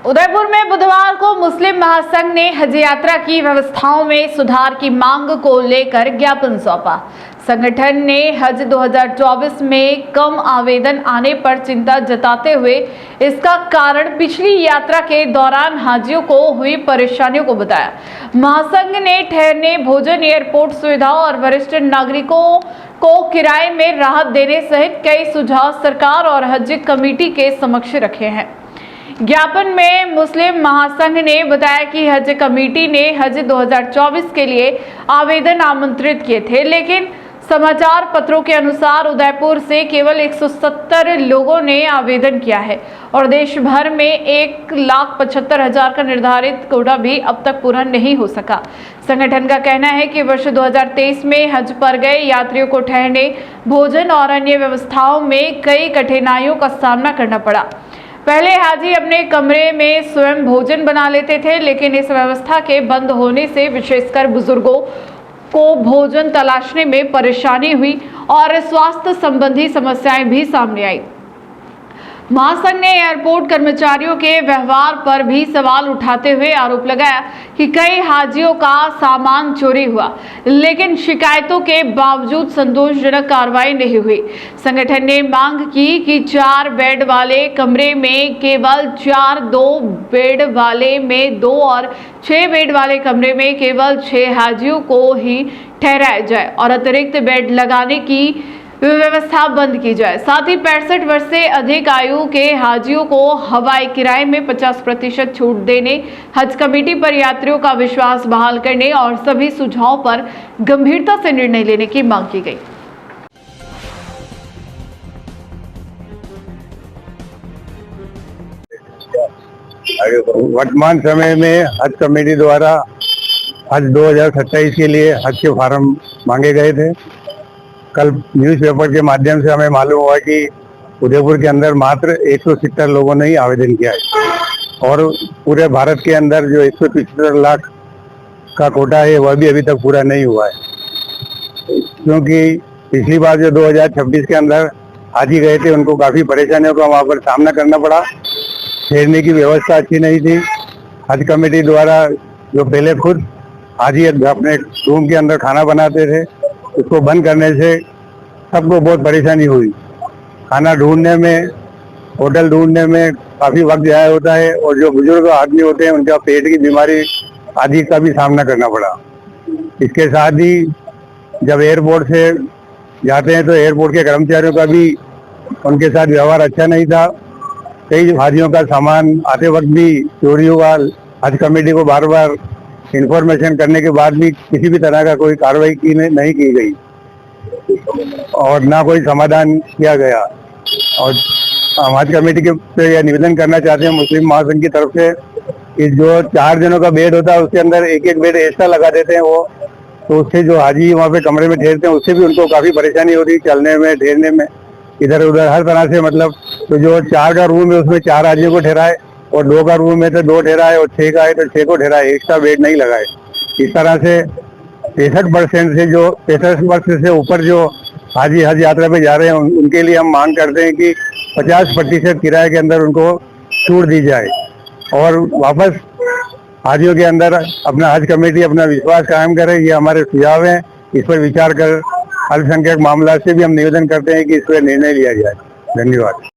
उदयपुर में बुधवार को मुस्लिम महासंघ ने हज यात्रा की व्यवस्थाओं में सुधार की मांग को लेकर ज्ञापन सौंपा। संगठन ने हज 2024 में कम आवेदन आने पर चिंता जताते हुए इसका कारण पिछली यात्रा के दौरान हाजियों को हुई परेशानियों को बताया। महासंघ ने ठहरने, भोजन, एयरपोर्ट सुविधा और वरिष्ठ नागरिकों को किराए में राहत देने सहित कई सुझाव सरकार और हज कमेटी के समक्ष रखे हैं। ज्ञापन में मुस्लिम महासंघ ने बताया कि हज कमेटी ने हज 2024 के लिए आवेदन आमंत्रित किए थे, लेकिन समाचार पत्रों के अनुसार उदयपुर से केवल 170 लोगों ने आवेदन किया है और देश भर में 1,75,000 का निर्धारित कोटा भी अब तक पूरा नहीं हो सका। संगठन का कहना है कि वर्ष 2023 में हज पर गए यात्रियों को ठहरने, भोजन और अन्य व्यवस्थाओं में कई कठिनाइयों का सामना करना पड़ा। पहले हाजी अपने कमरे में स्वयं भोजन बना लेते थे, लेकिन इस व्यवस्था के बंद होने से विशेषकर बुजुर्गों को भोजन तलाशने में परेशानी हुई और स्वास्थ्य संबंधी समस्याएं भी सामने आई। महासंघ ने एयरपोर्ट कर्मचारियों के व्यवहार पर भी सवाल उठाते हुए आरोप लगाया कि कई हाजियों का सामान चोरी हुआ, लेकिन शिकायतों के बावजूद संतोषजनक कार्रवाई नहीं हुई। संगठन ने मांग की कि 4 बेड वाले कमरे में केवल 4, 2 बेड वाले में 2 और 6 बेड वाले कमरे में केवल 6 हाजियों को ही ठहराया जाए और अतिरिक्त बेड लगाने की व्यवस्था बंद की जाए। साथ ही 65 वर्ष से अधिक आयु के हाजियों को हवाई किराए में 50% छूट देने, हज कमेटी पर यात्रियों का विश्वास बहाल करने और सभी सुझावों पर गंभीरता से निर्णय लेने की मांग की गई। वर्तमान समय में हज कमेटी द्वारा हज 2027 के लिए हज के फॉर्म मांगे गए थे। कल न्यूज़पेपर के माध्यम से हमें मालूम हुआ कि उदयपुर के अंदर मात्र 170 लोगों ने ही आवेदन किया है और पूरे भारत के अंदर जो 175 लाख का कोटा है वह भी अभी तक पूरा नहीं हुआ है, क्योंकि पिछली बार जो 2026 के अंदर हाजी गए थे उनको काफ़ी परेशानियों का वहाँ पर सामना करना पड़ा। ठहरने की व्यवस्था अच्छी नहीं थी। हज कमेटी द्वारा जो पहले खुद हाजी अपने रूम के अंदर खाना बनाते थे, उसको बंद करने से सबको बहुत परेशानी हुई। खाना ढूंढने में, होटल ढूंढने में काफ़ी वक्त ज़ाया होता है और जो बुजुर्ग आदमी होते हैं उनका पेट की बीमारी आदि का भी सामना करना पड़ा। इसके साथ ही जब एयरपोर्ट से जाते हैं तो एयरपोर्ट के कर्मचारियों का भी उनके साथ व्यवहार अच्छा नहीं था। कई हाजियों का सामान आते वक्त भी चोरी हुआ। हज कमेटी को बार बार इंफॉर्मेशन करने के बाद भी किसी भी तरह का कोई कार्रवाई नहीं की गई और ना कोई समाधान किया गया। और हम हज कमेटी के पे यह निवेदन करना चाहते हैं मुस्लिम महासंघ की तरफ से कि जो 4 जनों का बेड होता है उसके अंदर एक बेड एक्स्ट्रा लगा देते हैं वो, तो उससे जो हाजी वहाँ पे कमरे में ठहरते हैं उससे भी उनको काफ़ी परेशानी होती है, चलने में, ठहरने में, इधर उधर हर तरह से। मतलब तो जो 4 का रूम है उसमें 4 हाजियों को ठहराए और 2 का रूम है तो 2 ठहराए और 6 का है तो 6 को ठहराए, एक्स्ट्रा बेड नहीं लगाए। इस तरह से 65% से जो 65% से ऊपर जो हाजी हज यात्रा पे जा रहे हैं उनके लिए हम मांग करते हैं कि 50% किराए के अंदर उनको छूट दी जाए और वापस हाजियों के अंदर अपना हज कमेटी अपना विश्वास कायम करे। ये हमारे सुझाव हैं। इस पर विचार कर अल्पसंख्यक मामला से भी हम निवेदन करते हैं कि इस पर निर्णय लिया जाए। धन्यवाद।